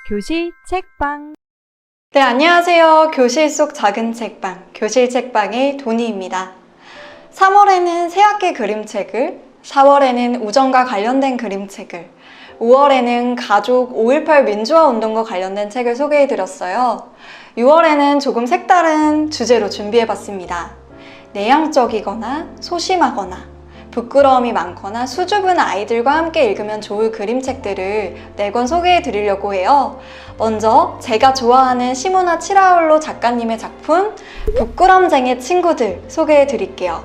교실 책방. 네, 안녕하세요. 교실 속 작은 책방, 교실 책방의 도니입니다. 3월에는 새학기 그림책을, 4월에는 우정과 관련된 그림책을, 5월에는 가족 5.18 민주화 운동과 관련된 책을 소개해드렸어요. 6월에는 조금 색다른 주제로 준비해봤습니다. 내향적이거나 소심하거나 부끄러움이 많거나 수줍은 아이들과 함께 읽으면 좋을 그림책들을 4권 소개해드리려고 해요. 먼저 제가 좋아하는 시모나 치라울로 작가님의 작품 부끄럼쟁이 친구들 소개해드릴게요.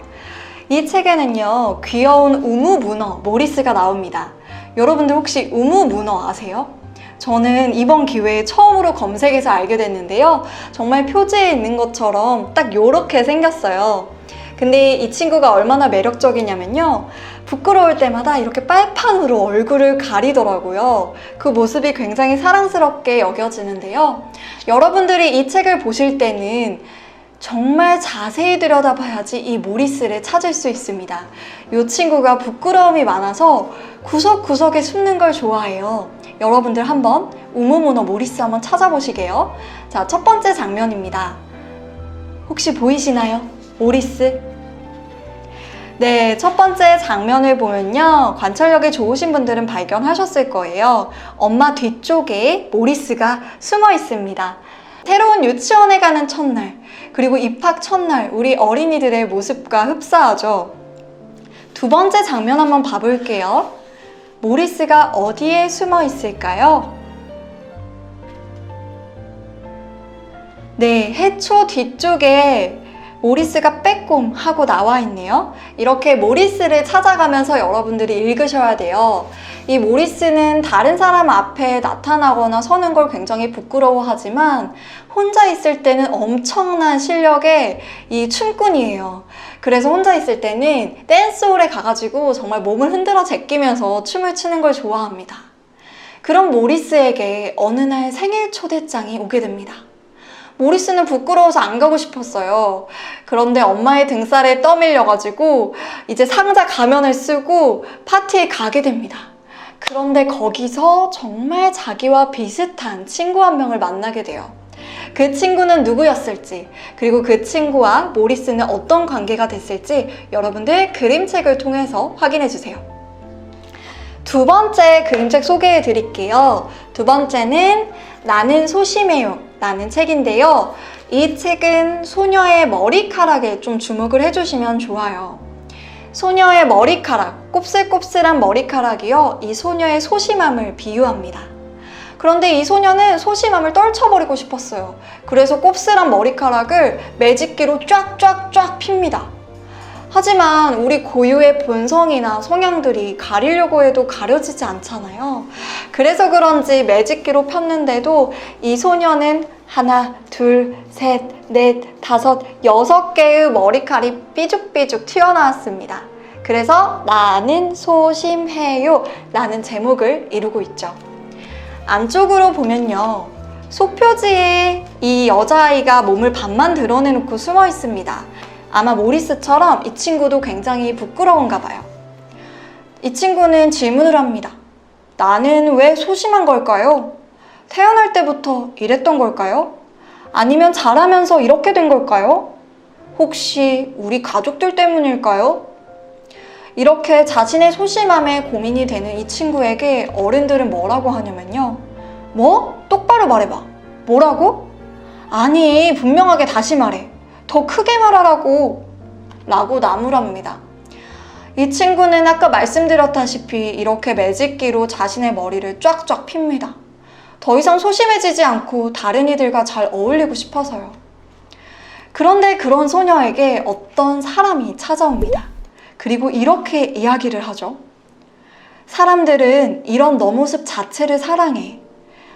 이 책에는요, 귀여운 우무문어 모리스가 나옵니다. 여러분들 혹시 우무문어 아세요? 저는 이번 기회에 처음으로 검색해서 알게 됐는데요. 정말 표지에 있는 것처럼 딱 요렇게 생겼어요. 근데 이 친구가 얼마나 매력적이냐면요. 부끄러울 때마다 이렇게 빨판으로 얼굴을 가리더라고요. 그 모습이 굉장히 사랑스럽게 여겨지는데요. 여러분들이 이 책을 보실 때는 정말 자세히 들여다봐야지 이 모리스를 찾을 수 있습니다. 이 친구가 부끄러움이 많아서 구석구석에 숨는 걸 좋아해요. 여러분들 한번 우무문어 모리스 한번 찾아보시게요. 자, 첫 번째 장면입니다. 혹시 보이시나요? 모리스? 네, 첫 번째 장면을 보면요. 관찰력이 좋으신 분들은 발견하셨을 거예요. 엄마 뒤쪽에 모리스가 숨어 있습니다. 새로운 유치원에 가는 첫날, 그리고 입학 첫날 우리 어린이들의 모습과 흡사하죠. 두 번째 장면 한번 봐볼게요. 모리스가 어디에 숨어 있을까요? 네, 해초 뒤쪽에 모리스가 빼꼼 하고 나와 있네요. 이렇게 모리스를 찾아가면서 여러분들이 읽으셔야 돼요. 이 모리스는 다른 사람 앞에 나타나거나 서는 걸 굉장히 부끄러워하지만 혼자 있을 때는 엄청난 실력의 이 춤꾼이에요. 그래서 혼자 있을 때는 댄스홀에 가가지고 정말 몸을 흔들어 제끼면서 춤을 추는 걸 좋아합니다. 그런 모리스에게 어느 날 생일 초대장이 오게 됩니다. 모리스는 부끄러워서 안 가고 싶었어요. 그런데 엄마의 등살에 떠밀려가지고 이제 상자 가면을 쓰고 파티에 가게 됩니다. 그런데 거기서 정말 자기와 비슷한 친구 한 명을 만나게 돼요. 그 친구는 누구였을지, 그리고 그 친구와 모리스는 어떤 관계가 됐을지 여러분들 그림책을 통해서 확인해주세요. 두 번째 그림책 소개해 드릴게요. 두 번째는 나는 소심해요 라는 책인데요. 이 책은 소녀의 머리카락에 좀 주목을 해주시면 좋아요. 소녀의 머리카락, 곱슬곱슬한 머리카락이요. 이 소녀의 소심함을 비유합니다. 그런데 이 소녀는 소심함을 떨쳐버리고 싶었어요. 그래서 곱슬한 머리카락을 매직기로 쫙쫙쫙 핍니다. 하지만 우리 고유의 본성이나 성향들이 가리려고 해도 가려지지 않잖아요. 그래서 그런지 매직기로 폈는데도 이 소녀는 하나, 둘, 셋, 넷, 다섯, 6개의 머리칼이 삐죽삐죽 튀어나왔습니다. 그래서 나는 소심해요 라는 제목을 이루고 있죠. 안쪽으로 보면요. 속표지에 이 여자아이가 몸을 반만 드러내놓고 숨어 있습니다. 아마 모리스처럼 이 친구도 굉장히 부끄러운가 봐요. 이 친구는 질문을 합니다. 나는 왜 소심한 걸까요? 태어날 때부터 이랬던 걸까요? 아니면 자라면서 이렇게 된 걸까요? 혹시 우리 가족들 때문일까요? 이렇게 자신의 소심함에 고민이 되는 이 친구에게 어른들은 뭐라고 하냐면요. 뭐? 똑바로 말해봐. 뭐라고? 아니, 분명하게 다시 말해. 더 크게 말하라고 라고 나무랍니다. 이 친구는 아까 말씀드렸다시피 이렇게 매직기로 자신의 머리를 쫙쫙 핍니다. 더 이상 소심해지지 않고 다른 이들과 잘 어울리고 싶어서요. 그런데 그런 소녀에게 어떤 사람이 찾아옵니다. 그리고 이렇게 이야기를 하죠. 사람들은 이런 너 모습 자체를 사랑해.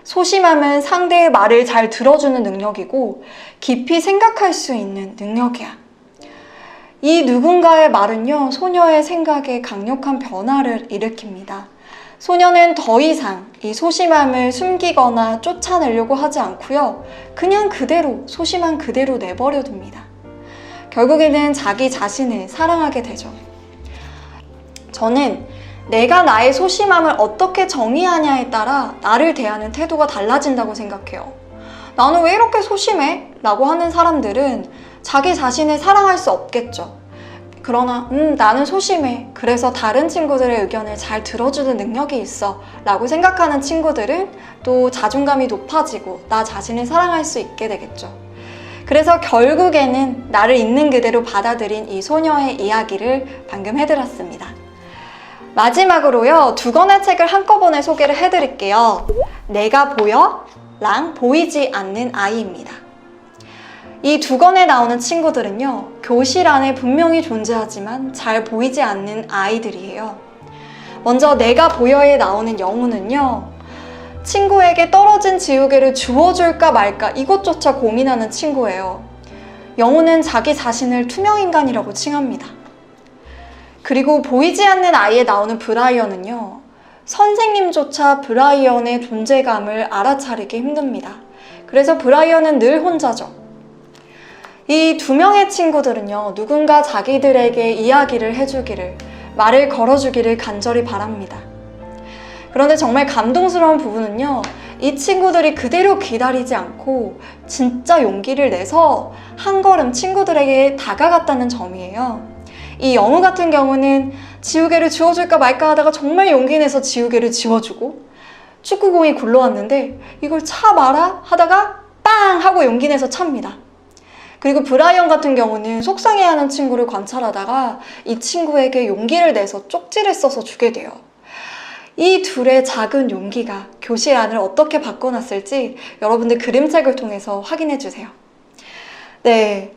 소심함은 상대의 말을 잘 들어주는 능력이고 깊이 생각할 수 있는 능력이야. 이 누군가의 말은요, 소녀의 생각에 강력한 변화를 일으킵니다. 소녀는 더 이상 이 소심함을 숨기거나 쫓아내려고 하지 않고요. 그냥 그대로 소심한 그대로 내버려 둡니다. 결국에는 자기 자신을 사랑하게 되죠. 저는 내가 나의 소심함을 어떻게 정의하냐에 따라 나를 대하는 태도가 달라진다고 생각해요. 나는 왜 이렇게 소심해? 라고 하는 사람들은 자기 자신을 사랑할 수 없겠죠. 그러나 나는 소심해. 그래서 다른 친구들의 의견을 잘 들어주는 능력이 있어. 라고 생각하는 친구들은 또 자존감이 높아지고 나 자신을 사랑할 수 있게 되겠죠. 그래서 결국에는 나를 있는 그대로 받아들인 이 소녀의 이야기를 방금 해드렸습니다. 마지막으로요, 2권의 책을 한꺼번에 소개를 해드릴게요. 내가 보여? 랑 보이지 않는 아이입니다. 이 2권에 나오는 친구들은요, 교실 안에 분명히 존재하지만 잘 보이지 않는 아이들이에요. 먼저 내가 보여에 나오는 영우는요, 친구에게 떨어진 지우개를 주워줄까 말까 이것조차 고민하는 친구예요. 영우는 자기 자신을 투명인간이라고 칭합니다. 그리고 보이지 않는 아이에 나오는 브라이언은요, 선생님조차 브라이언의 존재감을 알아차리기 힘듭니다. 그래서 브라이언은 늘 혼자죠. 이 2명의 친구들은요, 누군가 자기들에게 이야기를 해주기를, 말을 걸어주기를 간절히 바랍니다. 그런데 정말 감동스러운 부분은요, 이 친구들이 그대로 기다리지 않고 진짜 용기를 내서 한 걸음 친구들에게 다가갔다는 점이에요. 이 영우 같은 경우는 지우개를 지워줄까 말까 하다가 정말 용기 내서 지우개를 지워주고, 축구공이 굴러왔는데 이걸 차 마라 하다가 빵 하고 용기 내서 찹니다. 그리고 브라이언 같은 경우는 속상해하는 친구를 관찰하다가 이 친구에게 용기를 내서 쪽지를 써서 주게 돼요. 이 둘의 작은 용기가 교실 안을 어떻게 바꿔놨을지 여러분들 그림책을 통해서 확인해 주세요. 네,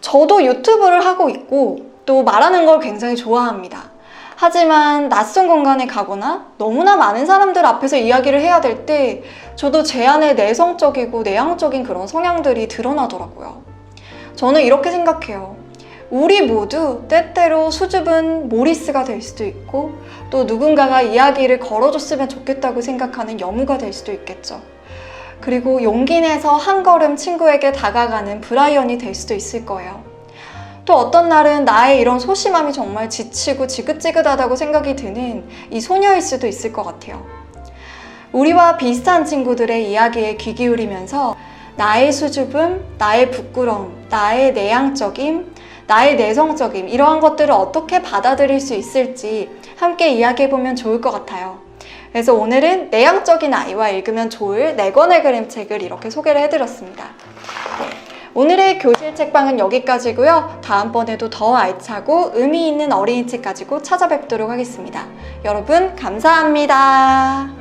저도 유튜브를 하고 있고 또 말하는 걸 굉장히 좋아합니다. 하지만 낯선 공간에 가거나 너무나 많은 사람들 앞에서 이야기를 해야 될 때 저도 제 안에 내성적이고 내향적인 그런 성향들이 드러나더라고요. 저는 이렇게 생각해요. 우리 모두 때때로 수줍은 모리스가 될 수도 있고 또 누군가가 이야기를 걸어줬으면 좋겠다고 생각하는 영우가 될 수도 있겠죠. 그리고 용기 내서 한 걸음 친구에게 다가가는 브라이언이 될 수도 있을 거예요. 또 어떤 날은 나의 이런 소심함이 정말 지치고 지긋지긋하다고 생각이 드는 이 소녀일 수도 있을 것 같아요. 우리와 비슷한 친구들의 이야기에 귀 기울이면서 나의 수줍음, 나의 부끄러움, 나의 내향적임, 나의 내성적임 이러한 것들을 어떻게 받아들일 수 있을지 함께 이야기해보면 좋을 것 같아요. 그래서 오늘은 내향적인 아이와 읽으면 좋을 4권의 그림책을 이렇게 소개를 해드렸습니다. 네. 오늘의 교실 책방은 여기까지고요. 다음번에도 더 알차고 의미 있는 어린이 책 가지고 찾아뵙도록 하겠습니다. 여러분 감사합니다.